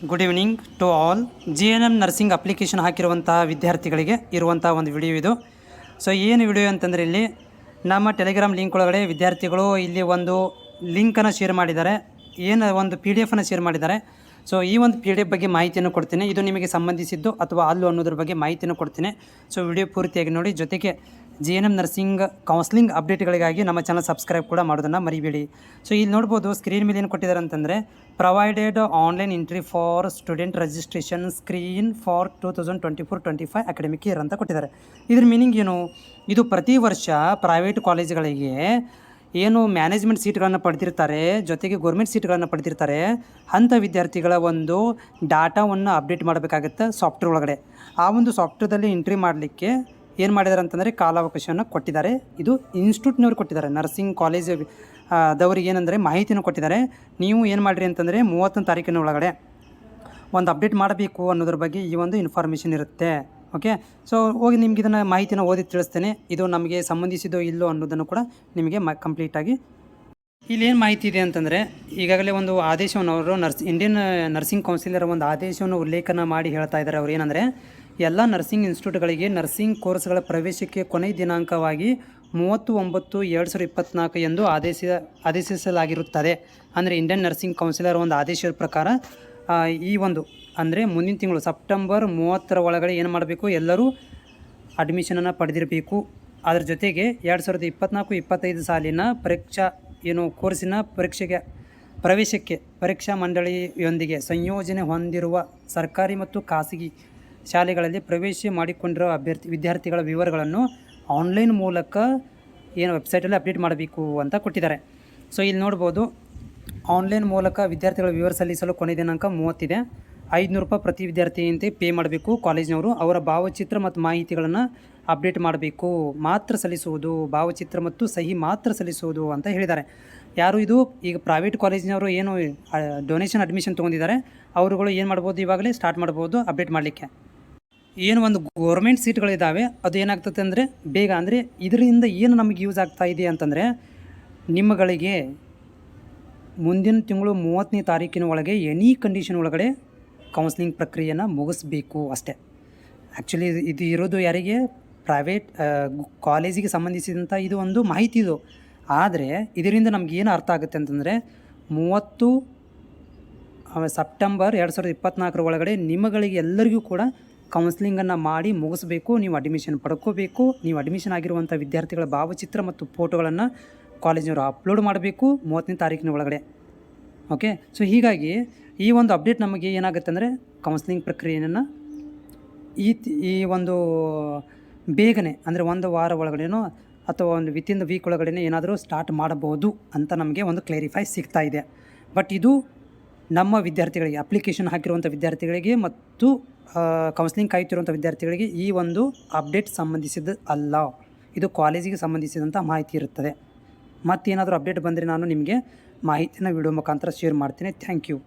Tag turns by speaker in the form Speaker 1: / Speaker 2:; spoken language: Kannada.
Speaker 1: Good evening to all. GNM nursing application ಹಾಕಿರುವಂತಹ ವಿದ್ಯಾರ್ಥಿಗಳಿಗೆ ಇರುವಂಥ ಒಂದು ವಿಡಿಯೋ ಇದು. ಸೊ ಏನು ವಿಡಿಯೋ ಅಂತಂದರೆ, ಇಲ್ಲಿ ನಮ್ಮ ಟೆಲಿಗ್ರಾಮ್ ಲಿಂಕ್ ಒಳಗಡೆ ವಿದ್ಯಾರ್ಥಿಗಳು ಇಲ್ಲಿ ಒಂದು ಲಿಂಕನ್ನು ಶೇರ್ ಮಾಡಿದ್ದಾರೆ, ಏನು ಒಂದು PDF ಅನ್ನು ಶೇರ್ ಮಾಡಿದ್ದಾರೆ. ಸೊ ಈ ಒಂದು PDF ಬಗ್ಗೆ ಮಾಹಿತಿಯನ್ನು ಕೊಡ್ತೀನಿ. ಇದು ನಿಮಗೆ ಸಂಬಂಧಿಸಿದ್ದು ಅಥವಾ ಅಲ್ಲೂ ಅನ್ನೋದ್ರ ಬಗ್ಗೆ ಮಾಹಿತಿಯನ್ನು ಕೊಡ್ತೀನಿ. ಸೊ ವಿಡಿಯೋ ಪೂರ್ತಿಯಾಗಿ ನೋಡಿ. ಜೊತೆಗೆ GNM ನರ್ಸಿಂಗ್ ಕೌನ್ಸ್ಲಿಂಗ್ ಅಪ್ಡೇಟ್ಗಳಿಗಾಗಿ ನಮ್ಮ ಚಾನಲ್ ಸಬ್ಸ್ಕ್ರೈಬ್ ಕೂಡ ಮಾಡೋದನ್ನು ಮರಿಬೇಡಿ. ಸೊ ಇಲ್ಲಿ ನೋಡ್ಬೋದು, ಸ್ಕ್ರೀನ್ ಮೇಲೆ ಏನು ಕೊಟ್ಟಿದ್ದಾರೆ ಅಂತಂದರೆ, provided online entry for student registration screen for 2024-25 academic year ಅಂತ ಕೊಟ್ಟಿದ್ದಾರೆ. ಇದ್ರ ಮೀನಿಂಗ್ ಏನು? ಇದು ಪ್ರತಿ ವರ್ಷ ಪ್ರೈವೇಟ್ ಕಾಲೇಜುಗಳಿಗೆ ಏನು ಮ್ಯಾನೇಜ್ಮೆಂಟ್ ಸೀಟ್ಗಳನ್ನು ಪಡೆದಿರ್ತಾರೆ, ಜೊತೆಗೆ ಗೌರ್ಮೆಂಟ್ ಸೀಟ್ಗಳನ್ನು ಪಡೆದಿರ್ತಾರೆ, ಅಂಥ ವಿದ್ಯಾರ್ಥಿಗಳ ಒಂದು ಡಾಟಾವನ್ನು ಅಪ್ಡೇಟ್ ಮಾಡಬೇಕಾಗುತ್ತೆ ಸಾಫ್ಟ್ವೇರ್ ಒಳಗಡೆ. ಆ ಒಂದು ಸಾಫ್ಟ್ವೇರ್ದಲ್ಲಿ ಎಂಟ್ರಿ ಮಾಡಲಿಕ್ಕೆ ಏನು ಮಾಡಿದ್ದಾರೆ ಅಂತಂದರೆ ಕಾಲಾವಕಾಶವನ್ನು ಕೊಟ್ಟಿದ್ದಾರೆ. ಇದು ಇನ್ಸ್ಟಿಟ್ಯೂಟ್ನವ್ರು ಕೊಟ್ಟಿದ್ದಾರೆ, ನರ್ಸಿಂಗ್ ಕಾಲೇಜ್ ದವರಿಗೆ ಏನಂದರೆ ಮಾಹಿತಿಯನ್ನು ಕೊಟ್ಟಿದ್ದಾರೆ. ನೀವು ಏನು ಮಾಡಿರಿ ಅಂತಂದರೆ 30ನೇ ತಾರೀಕಿನ ಒಳಗಡೆ ಒಂದು ಅಪ್ಡೇಟ್ ಮಾಡಬೇಕು ಅನ್ನೋದ್ರ ಬಗ್ಗೆ ಈ ಒಂದು ಇನ್ಫಾರ್ಮೇಷನ್ ಇರುತ್ತೆ. ಓಕೆ, ಸೊ ಹೋಗಿ ನಿಮ್ಗೆ ಇದನ್ನು ಮಾಹಿತಿನ ಓದಿ ತಿಳಿಸ್ತೇನೆ. ಇದು ನಮಗೆ ಸಂಬಂಧಿಸಿದೋ ಇಲ್ಲೋ ಅನ್ನೋದನ್ನು ಕೂಡ ನಿಮಗೆ ಕಂಪ್ಲೀಟಾಗಿ ಇಲ್ಲೇನು ಮಾಹಿತಿ ಇದೆ ಅಂತಂದರೆ, ಈಗಾಗಲೇ ಒಂದು ಆದೇಶವನ್ನು ಅವರು ಇಂಡಿಯನ್ ನರ್ಸಿಂಗ್ ಕೌನ್ಸಿಲರ್ ಒಂದು ಆದೇಶವನ್ನು ಉಲ್ಲೇಖನ ಮಾಡಿ ಹೇಳ್ತಾ ಇದ್ದಾರೆ. ಅವರು ಏನಂದರೆ, ಎಲ್ಲ ನರ್ಸಿಂಗ್ ಇನ್ಸ್ಟಿಟ್ಯೂಟ್ಗಳಿಗೆ ನರ್ಸಿಂಗ್ ಕೋರ್ಸ್ಗಳ ಪ್ರವೇಶಕ್ಕೆ ಕೊನೆಯ ದಿನಾಂಕವಾಗಿ 30/9/2024 ಎಂದು ಆದೇಶಿಸಲಾಗಿರುತ್ತದೆ. ಅಂದರೆ ಇಂಡಿಯನ್ ನರ್ಸಿಂಗ್ ಕೌನ್ಸಿಲರ್ ಒಂದು ಆದೇಶದ ಪ್ರಕಾರ ಈ ಒಂದು ಅಂದರೆ ಮುಂದಿನ ತಿಂಗಳು ಸೆಪ್ಟೆಂಬರ್ 30ರ ಒಳಗಡೆ ಏನು ಮಾಡಬೇಕು, ಎಲ್ಲರೂ ಅಡ್ಮಿಷನನ್ನು ಪಡೆದಿರಬೇಕು. ಅದರ ಜೊತೆಗೆ 2024-25 ಸಾಲಿನ ಕೋರ್ಸಿನ ಪ್ರವೇಶಕ್ಕೆ ಪರೀಕ್ಷಾ ಮಂಡಳಿಯೊಂದಿಗೆ ಸಂಯೋಜನೆ ಹೊಂದಿರುವ ಸರ್ಕಾರಿ ಮತ್ತು ಖಾಸಗಿ ಶಾಲೆಗಳಲ್ಲಿ ಪ್ರವೇಶ ಮಾಡಿಕೊಂಡಿರೋ ವಿದ್ಯಾರ್ಥಿಗಳ ವಿವರಗಳನ್ನು ಆನ್ಲೈನ್ ಮೂಲಕ ವೆಬ್ಸೈಟಲ್ಲಿ ಅಪ್ಡೇಟ್ ಮಾಡಬೇಕು ಅಂತ ಕೊಟ್ಟಿದ್ದಾರೆ. ಸೊ ಇಲ್ಲಿ ನೋಡ್ಬೋದು, ಆನ್ಲೈನ್ ಮೂಲಕ ವಿದ್ಯಾರ್ಥಿಗಳ ವಿವರ ಸಲ್ಲಿಸಲು ಕೊನೆ ದಿನಾಂಕ 30 ಇದೆ. 500 ರೂಪಾಯಿ ಪ್ರತಿ ವಿದ್ಯಾರ್ಥಿಯಂತೆ ಪೇ ಮಾಡಬೇಕು. ಕಾಲೇಜಿನವರು ಅವರ ಭಾವಚಿತ್ರ ಮತ್ತು ಮಾಹಿತಿಗಳನ್ನು ಅಪ್ಡೇಟ್ ಮಾಡಬೇಕು, ಮಾತ್ರ ಸಲ್ಲಿಸುವುದು, ಭಾವಚಿತ್ರ ಮತ್ತು ಸಹಿ ಮಾತ್ರ ಸಲ್ಲಿಸುವುದು ಅಂತ ಹೇಳಿದ್ದಾರೆ. ಯಾರು ಇದು ಈಗ ಪ್ರೈವೇಟ್ ಕಾಲೇಜಿನವರು ಏನು ಡೊನೇಷನ್ ಅಡ್ಮಿಷನ್ ತೊಗೊಂಡಿದ್ದಾರೆ, ಅವರುಗಳು ಏನು ಮಾಡ್ಬೋದು, ಇವಾಗಲೇ ಸ್ಟಾರ್ಟ್ ಮಾಡ್ಬೋದು ಅಪ್ಡೇಟ್ ಮಾಡಲಿಕ್ಕೆ. ಏನು ಒಂದು ಗೋರ್ಮೆಂಟ್ ಸೀಟ್ಗಳಿದ್ದಾವೆ, ಅದು ಏನಾಗ್ತದೆ ಅಂದರೆ ಬೇಗ, ಅಂದರೆ ಇದರಿಂದ ಏನು ನಮಗೆ ಯೂಸ್ ಆಗ್ತಾ ಇದೆ ಅಂತಂದರೆ, ನಿಮ್ಮಗಳಿಗೆ ಮುಂದಿನ ತಿಂಗಳು 30ನೇ ತಾರೀಕಿನ ಒಳಗೆ ಎನಿ ಕಂಡೀಷನ್ ಒಳಗಡೆ ಕೌನ್ಸ್ಲಿಂಗ್ ಪ್ರಕ್ರಿಯೆಯನ್ನು ಮುಗಿಸ್ಬೇಕು ಅಷ್ಟೇ. ಆ್ಯಕ್ಚುಲಿ ಇದು ಇರೋದು ಯಾರಿಗೆ, ಪ್ರೈವೇಟ್ ಕಾಲೇಜಿಗೆ ಸಂಬಂಧಿಸಿದಂಥ ಇದು ಒಂದು ಮಾಹಿತಿ ಇದು. ಆದರೆ ಇದರಿಂದ ನಮಗೇನು ಅರ್ಥ ಆಗುತ್ತೆ ಅಂತಂದರೆ, 30 ಸೆಪ್ಟೆಂಬರ್ 2024 ಒಳಗಡೆ ನಿಮ್ಮಗಳಿಗೆ ಎಲ್ಲರಿಗೂ ಕೂಡ ಕೌನ್ಸ್ಲಿಂಗನ್ನು ಮಾಡಿ ಮುಗಿಸ್ಬೇಕು. ನೀವು ಅಡ್ಮಿಷನ್ ಪಡ್ಕೋಬೇಕು. ನೀವು ಅಡ್ಮಿಷನ್ ಆಗಿರುವಂಥ ವಿದ್ಯಾರ್ಥಿಗಳ ಭಾವಚಿತ್ರ ಮತ್ತು ಫೋಟೋಗಳನ್ನು ಕಾಲೇಜಿನವರು ಅಪ್ಲೋಡ್ ಮಾಡಬೇಕು 30ನೇ ತಾರೀಕಿನ ಒಳಗಡೆ. ಓಕೆ, ಸೊ ಹೀಗಾಗಿ ಈ ಒಂದು ಅಪ್ಡೇಟ್ ನಮಗೆ ಏನಾಗುತ್ತೆ ಅಂದರೆ, ಕೌನ್ಸ್ಲಿಂಗ್ ಪ್ರಕ್ರಿಯೆಯನ್ನು ಈ ಒಂದು ಬೇಗನೆ ಅಂದರೆ ಒಂದು ವಾರ ಒಳಗಡೆನೋ ಅಥವಾ ಒಂದು ವಿತಿನ್ ದ ವೀಕ್ ಒಳಗಡೆ ಏನಾದರೂ ಸ್ಟಾರ್ಟ್ ಮಾಡಬಹುದು ಅಂತ ನಮಗೆ ಒಂದು ಕ್ಲಾರಿಫೈ ಸಿಗ್ತಾ ಇದೆ. ಬಟ್ ಇದು ನಮ್ಮ ವಿದ್ಯಾರ್ಥಿಗಳಿಗೆ, ಅಪ್ಲಿಕೇಶನ್ ಹಾಕಿರುವಂಥ ವಿದ್ಯಾರ್ಥಿಗಳಿಗೆ ಮತ್ತು ಕೌನ್ಸ್ಲಿಂಗ್ ಕಾಯುತ್ತಿರುವಂಥ ವಿದ್ಯಾರ್ಥಿಗಳಿಗೆ ಈ ಒಂದು ಅಪ್ಡೇಟ್ ಸಂಬಂಧಿಸಿದ ಅಲ್ಲ. ಇದು ಕಾಲೇಜಿಗೆ ಸಂಬಂಧಿಸಿದಂಥ ಮಾಹಿತಿ ಇರುತ್ತದೆ. ಮತ್ತೇನಾದರೂ ಅಪ್ಡೇಟ್ ಬಂದರೆ ನಾನು ನಿಮಗೆ ಮಾಹಿತಿನ ವಿಡಿಯೋ ಮುಖಾಂತರ ಶೇರ್ ಮಾಡ್ತೀನಿ. Thank you.